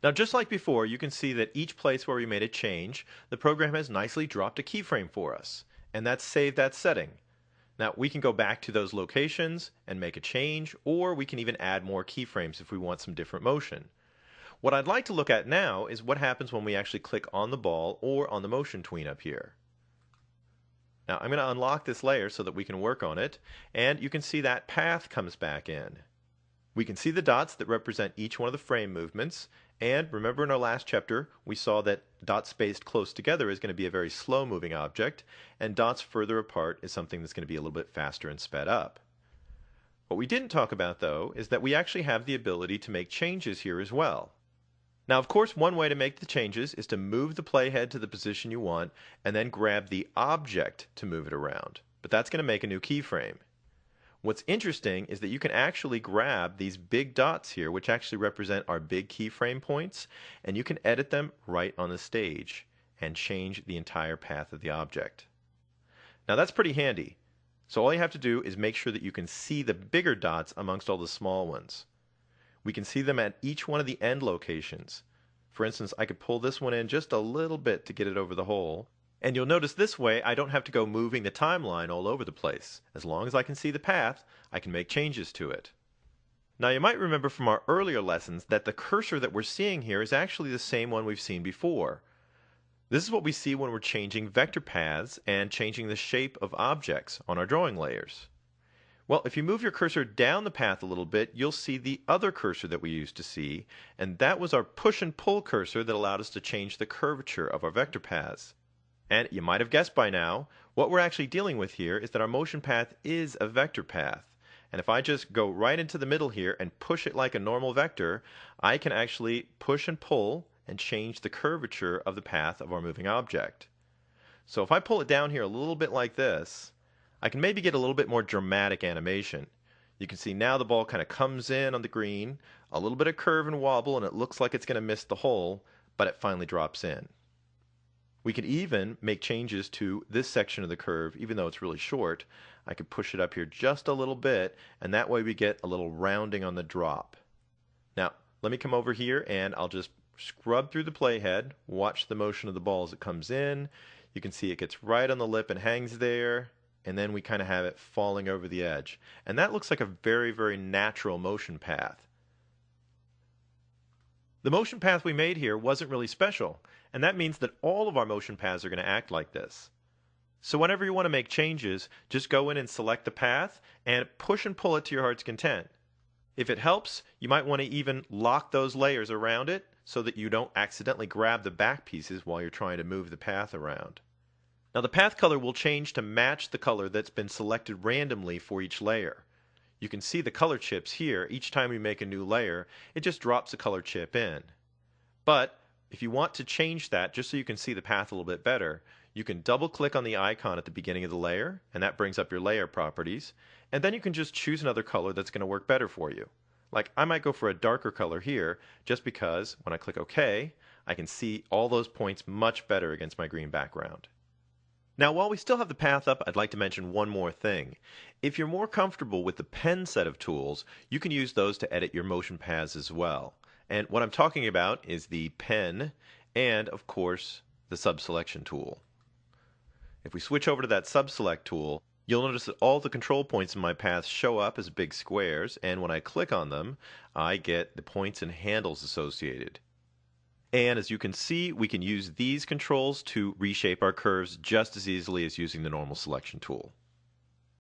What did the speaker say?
Now, just like before, you can see that each place where we made a change, the program has nicely dropped a keyframe for us, and that's saved that setting. Now, we can go back to those locations and make a change, or we can even add more keyframes if we want some different motion. What I'd like to look at now is what happens when we actually click on the ball or on the motion tween up here. Now, I'm going to unlock this layer so that we can work on it, and you can see that path comes back in. We can see the dots that represent each one of the frame movements, and remember in our last chapter we saw that dots spaced close together is going to be a very slow moving object, and dots further apart is something that's going to be a little bit faster and sped up. What we didn't talk about though is that we actually have the ability to make changes here as well. Now, of course, one way to make the changes is to move the playhead to the position you want and then grab the object to move it around, but that's going to make a new keyframe. What's interesting is that you can actually grab these big dots here, which actually represent our big keyframe points, and you can edit them right on the stage and change the entire path of the object. Now that's pretty handy. So all you have to do is make sure that you can see the bigger dots amongst all the small ones. We can see them at each one of the end locations. For instance, I could pull this one in just a little bit to get it over the hole. And you'll notice this way I don't have to go moving the timeline all over the place. As long as I can see the path, I can make changes to it. Now you might remember from our earlier lessons that the cursor that we're seeing here is actually the same one we've seen before. This is what we see when we're changing vector paths and changing the shape of objects on our drawing layers. Well, if you move your cursor down the path a little bit, you'll see the other cursor that we used to see, and that was our push and pull cursor that allowed us to change the curvature of our vector paths. And you might have guessed by now, what we're actually dealing with here is that our motion path is a vector path. And if I just go right into the middle here and push it like a normal vector, I can actually push and pull and change the curvature of the path of our moving object. So if I pull it down here a little bit like this, I can maybe get a little bit more dramatic animation. You can see now the ball kind of comes in on the green, a little bit of curve and wobble, and it looks like it's going to miss the hole, but it finally drops in. We could even make changes to this section of the curve, even though it's really short. I could push it up here just a little bit, and that way we get a little rounding on the drop. Now, let me come over here and I'll just scrub through the playhead, watch the motion of the ball as it comes in. You can see it gets right on the lip and hangs there, and then we kind of have it falling over the edge. And that looks like a very, very natural motion path. The motion path we made here wasn't really special, and that means that all of our motion paths are going to act like this. So whenever you want to make changes, just go in and select the path and push and pull it to your heart's content. If it helps, you might want to even lock those layers around it so that you don't accidentally grab the back pieces while you're trying to move the path around. Now the path color will change to match the color that's been selected randomly for each layer. You can see the color chips here. Each time we make a new layer, it just drops a color chip in. But if you want to change that just so you can see the path a little bit better, you can double click on the icon at the beginning of the layer, and that brings up your layer properties, and then you can just choose another color that's going to work better for you. Like I might go for a darker color here just because when I click OK, I can see all those points much better against my green background. Now, while we still have the path up, I'd like to mention one more thing. If you're more comfortable with the pen set of tools, you can use those to edit your motion paths as well. And what I'm talking about is the pen and, of course, the subselection tool. If we switch over to that subselect tool, you'll notice that all the control points in my path show up as big squares, and when I click on them, I get the points and handles associated. And as you can see, we can use these controls to reshape our curves just as easily as using the normal selection tool.